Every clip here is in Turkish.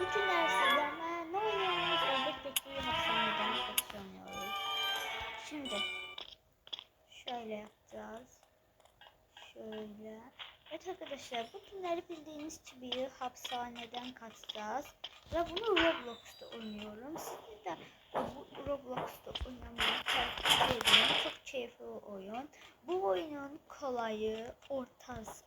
Bütün derslerime ne oynuyoruz? Elbette ki hapishaneden kaçamıyoruz. Şimdi şöyle yapacağız. Şöyle. Evet arkadaşlar, bu günleri bildiğiniz gibi hapishaneden kaçacağız. Ve bunu Roblox'ta oynuyorum. Siz de bu Roblox'ta oynamayı tercih edin. Çok keyifli oyun. Bu oyunun kolayı,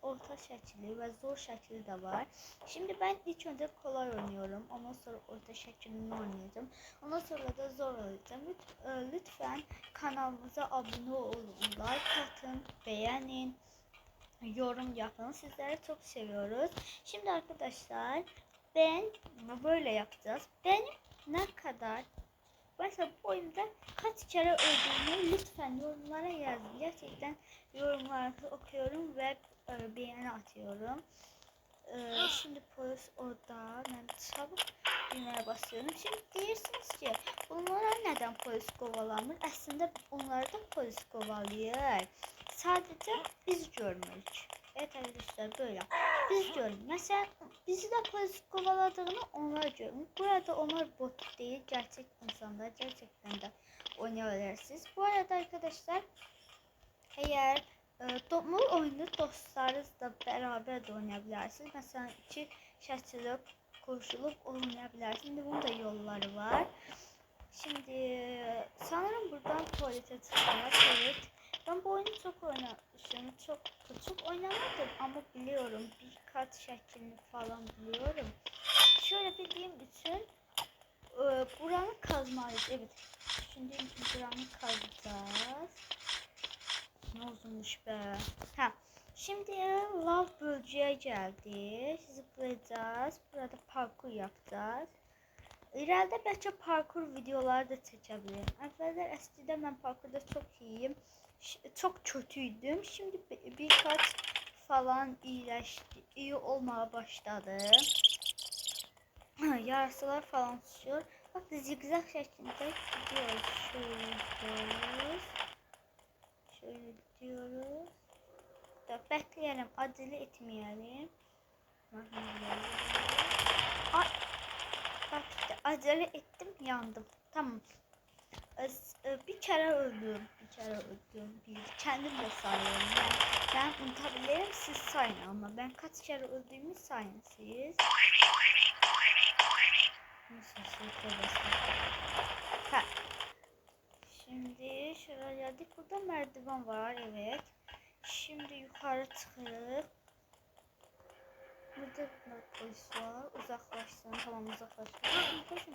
orta şekli ve zor şekli de var. Şimdi ben ilk önce kolay oynuyorum. Ondan sonra orta şeklini oynayacağım. Ondan sonra da zor oynayacağım. Lütfen kanalımıza abone olun. Like atın, beğenin, yorum yapın. Sizleri çok seviyoruz. Şimdi arkadaşlar, ben böyle yapacağız. Benim ne kadar, mesela bu oyunda kaç kere öldüğümü lütfen yorumlara yazın. Gerçekten yorumlarınızı okuyorum ve beğeni atıyorum. Şimdi polis orada. Ben çabuk düğmeye basıyorum. Şimdi deyirsiniz ki bunlara neden polis kovalamır? Aslında onları da polis kovalıyor. Sadece biz görmürük. Evet arkadaşlar, böyle. Biz görmürük. Mesela bizi de polis kovaladığını onlar görmüyor. Burada onlar bot değil, gerçek insanlar. Gerçekten de oynayabilirsiniz. Bu arada arkadaşlar, eğer bu oyunu dostlarınızla beraber de oynayabilirsiniz. Mesela iki şəklində koşulup oynayabilirsiniz. Şimdi bunun da yolları var. Şimdi sanırım buradan tuvalete çıkacağız. Evet. Ben bu oyunu çok oynamışım. Çok oynamadım ama biliyorum. Birkaç şeklini falan biliyorum. Şöyle bildiğim için buranı kazmalıyız. Evet. Şimdi buranı kazacağız. Ne uzunmuş be. Ha. Şimdi lav bölgeye geldik. Zıplayacağız. Burada parkur yapacağız. İleride belki parkur videoları da çekebilirim. Arkadaşlar, eskiden ben parkurda çok iyiyim. Çok kötüydüm. Şimdi birkaç falan iyileşti. İyi olmaya başladı. Yarasalar falan düşüyor. Bak, zigzag şeklinde gidiyoruz. Şöyle gidiyoruz. Şöyle gidiyoruz. Da bekleyelim, acele etmeyelim. Ay, bak işte acele ettim, yandım. Tamam. Bir kere öldüm. Kendim de sayıyorum. Ben unutabilirim, siz sayın ama ben kaç kere öldüğümü sayın siz. Ha. Şimdi şuraya geldik. Burada merdiven var, evet. Şimdi yukarı çıkıp burada polis var. Uzaklaşsın. Tamam, uzaklaşsın. Koşun.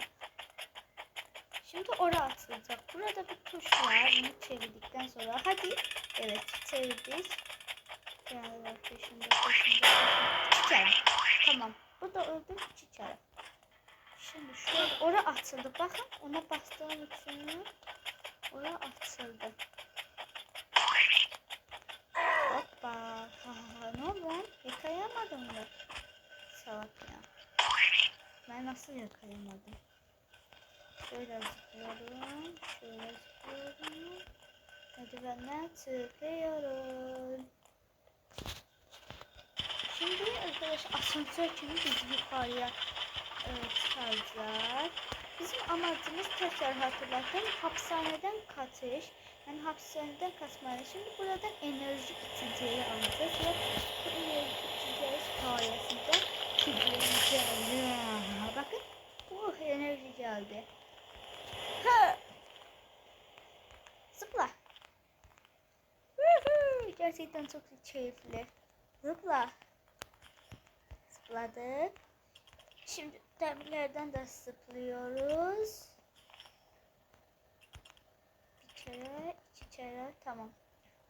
Şimdi oraya atılacak. Burada bir tuş var. Bunu çevirdikten sonra hadi. Evet, çevirdik. Yani peşinde. İki kere. Tamam. Bu da öldü, iki kere. Şimdi şöyle oraya atıldı. Bakın, ona bastığım için oraya atıldı. Hoppa. Ne oldu? Yıkayamadım mı? Salak ya. Ben nasıl yıkayamadım? Şöyle zıplıyorum. Şöyle zıplıyorum. Merdivenden çıkıyorum. Şimdi arkadaşlar, asansör kimi bizi yukarıya çıkaracak. Bizim amacımız, tekrar hatırlatın, hapishaneden kaçış. Yani hapishaneden kaçmayı. Şimdi buradan enerji içeceği alacağız ve bu enerji içeceği sayesinde gideceğiz. Bakın, enerji geldi. Ha! Zıpla. Gerçekten çok keyifli. Zıpla. Zıpladık. Şimdi demirlerden de zıplıyoruz. Bir kere, iki kere, tamam.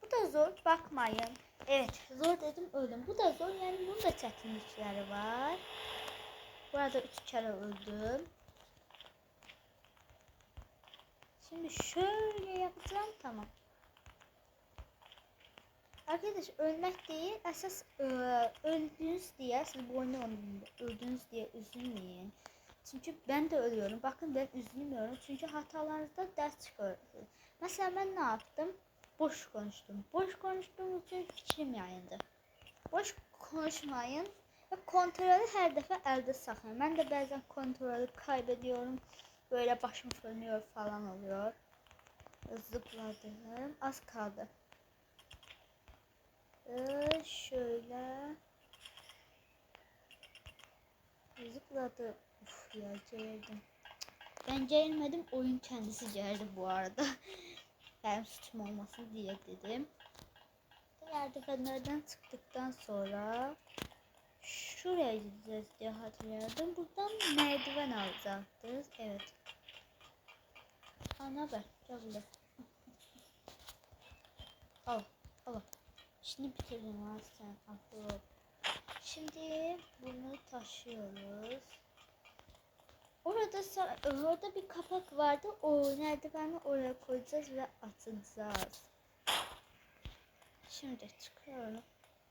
Bu da zor, bakmayın. Evet, zor dedim, öldüm. Bu da zor, yani bunun da çetinlikleri var. Burada 3 kere öldüm. Şimdi şöyle yapacağım, tamam. Arkadaş, ölmek değil, esas öldünüz diye, siz bu oyunu öldünüz diye üzülmeyin. Çünkü ben de ölüyorum. Bakın, ben üzülmüyorum. Çünkü hatalarınızda ders çıkarıyorsunuz. Mesela ben ne yaptım? Boş konuştum. Boş konuştuğum için fikrim yayındı. Boş konuşmayın. Ve kontrolü her defa elde saklayın. Ben de bazen kontrolü kaybediyorum. Böyle başım fırlıyor falan oluyor. Zıpladım. Az kaldı. Şöyle. Zıpladı. Uf ya, gerildim. Ben gerilmedim. Oyun kendisi geldi bu arada. Benim suçum olmasın diye dedim. Merdivenlerden çıktıktan sonra şuraya gideceğiz diye hatırladım. Buradan merdiven alacaktız. Evet. Ana ver. Gel buraya. Al. Al. Şimdi bitirdim ha sen. Aklı. Şimdi bunu taşıyoruz. Orada bir kapak vardı. O merdiveni oraya koyacağız ve atacağız. Şimdi çıkıyorum.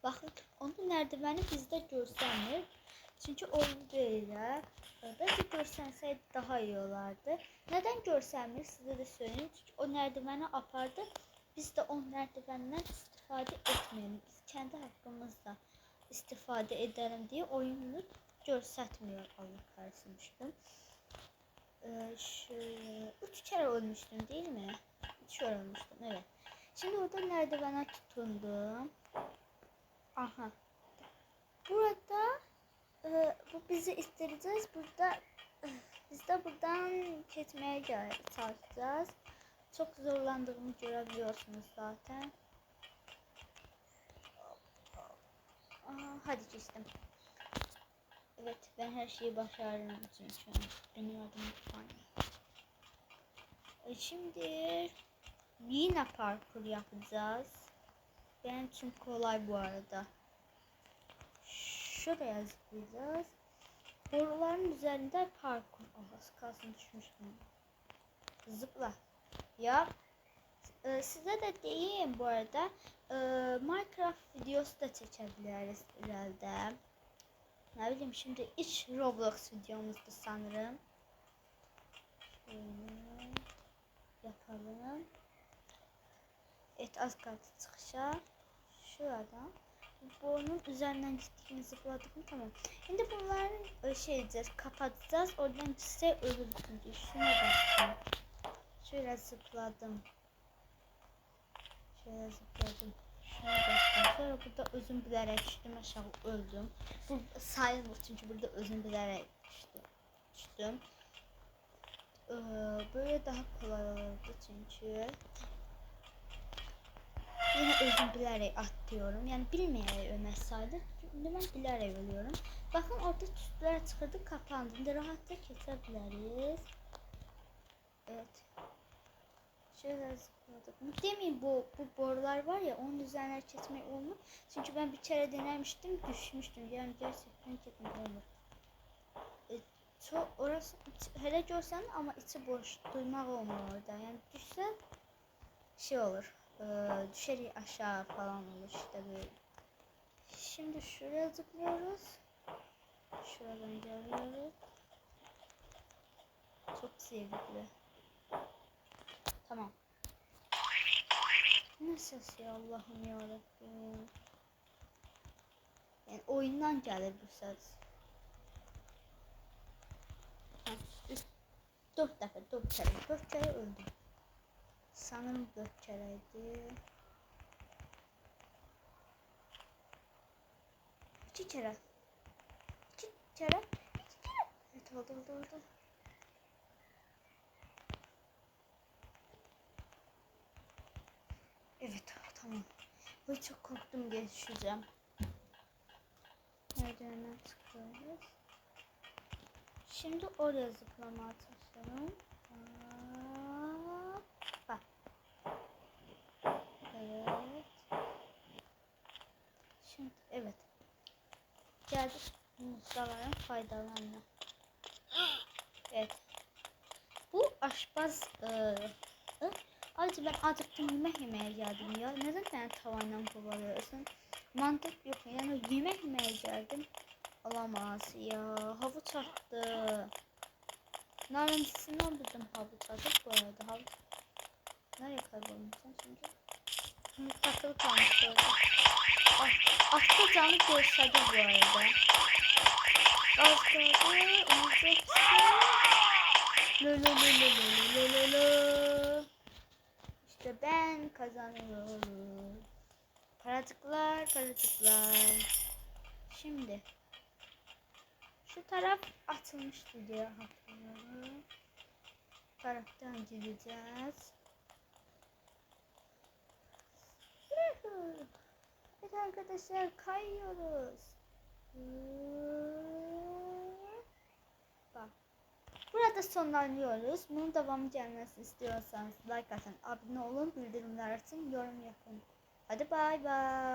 Bakın onun merdiveni bizde görsənmir. Çünkü oyun böyle. Bence görsənsəydi daha iyi olardı. Neden görsənmir size de söyleyeyim. Çünkü o merdiveni apardı. Biz de o merdivenden istifade etmeyelim. Biz kendi hakkımızda istifade edelim diye oyunu görsətmiyor. Allah kahretsin. Şöyle 3 kere ölmüştüm değil mi? 3 kere ölmüştüm, evet. Şimdi orada merdivene tutundum. Aha. Burada bu bizi istireceğiz. Biz de buradan geçmeye çalışacağız. Çok zorlandığımı görebiliyorsunuz zaten. Hadi geçtim. Evet, ben her şeyi başardım çünkü. Benim adım Fani. Şimdi yine parkur yapacağız. Benim için kolay bu arada. Şuraya zıplayacağız. Boruların üzerinde parkur. Az kalsın düşmüştüm. Zıpla. Ya size de diyeyim bu arada. Minecraft videosu da çekebiliriz herhalde. Ne bileyim, şimdi iç Roblox videomuzdu sanırım. Şöyle yapalım. Evet, az kaldı çıkışa. Şuradan. Bunun üzerinden gittiğini zıpladık mı? Tamam. Şimdi bunların diyeceğiz, kapatacağız. Oradan size ölürsün. Şuna bastım. Şöyle zıpladım. Şöyle zıpladım. Şuna bastım. Sonra burada özüm bilerek düştüm aşağı, öldüm. Bu sayılmır çünkü burada özüm bilerek düştüm. Böyle daha kolay olurdu çünkü. Yine özüm bilerek atlıyorum. Yani bilmeyerek ölmezseydi. Şimdi ben bilerek ölüyorum. Bakın orada tüsler çıkırdı, kapandı. Şimdi rahatça kesebiliriz. Evet. Şöyle zıpladık. Demeyin bu borular var ya, onun üzerine kesmek olmuyor. Çünkü ben bir kere denemiştim, düşmüştüm. Yani gerçekten kesmek olmuyor. Orası hele görsen ama içi boş, duymak olmuyor orada. Yani düşse şey olur. Düşer aşağı falan olur işte böyle. Şimdi şuraya zıplıyoruz. Şuradan geliyoruz. Çok zevkli. Tamam. Ne ses ya, Allah'ım yarabbim. Yani oyundan gelir bu ses. 4 kere öldüm. Sanırım 4 kereydi. 2 kere. 2 kere. 2 kere. Evet, oldu. Evet, tamam. Ay, çok korktum, geçeceğim. Merdivenden çıkıyoruz. Şimdi oraya zıplamaya çalışıyorum. Bak. Evet. Şimdi evet. Geldik. Muzdaların faydalarına. Evet. Bu aşpaz ayrıca ben acıktım, yemek yemeye geldim ya. Neden beni tavandan kovalıyorsun? Mantık yok. Yani yemek yemeye geldim. Olamaz ya. Havuç çarptı. Narıncısından bizim havuç çarptı bu arada. Havuç. Nereye kaybolmuşsun şimdi? Takılı kalmış orada. Aslı canı gösterdi bu arada. Az kaldı. Öleceksin. Lololololololololo. İşte ben kazanıyorum. Paracıklar, paracıklar. Şimdi şu taraf açılmıştı diye hatırlıyorum. Bu taraftan gireceğiz. Evet arkadaşlar kayıyoruz. Bak. Burada sonlanıyoruz. Bunun devamı gelmesini istiyorsanız like atın, abone olun, bildirimler açın, yorum yapın. Hadi bay bay.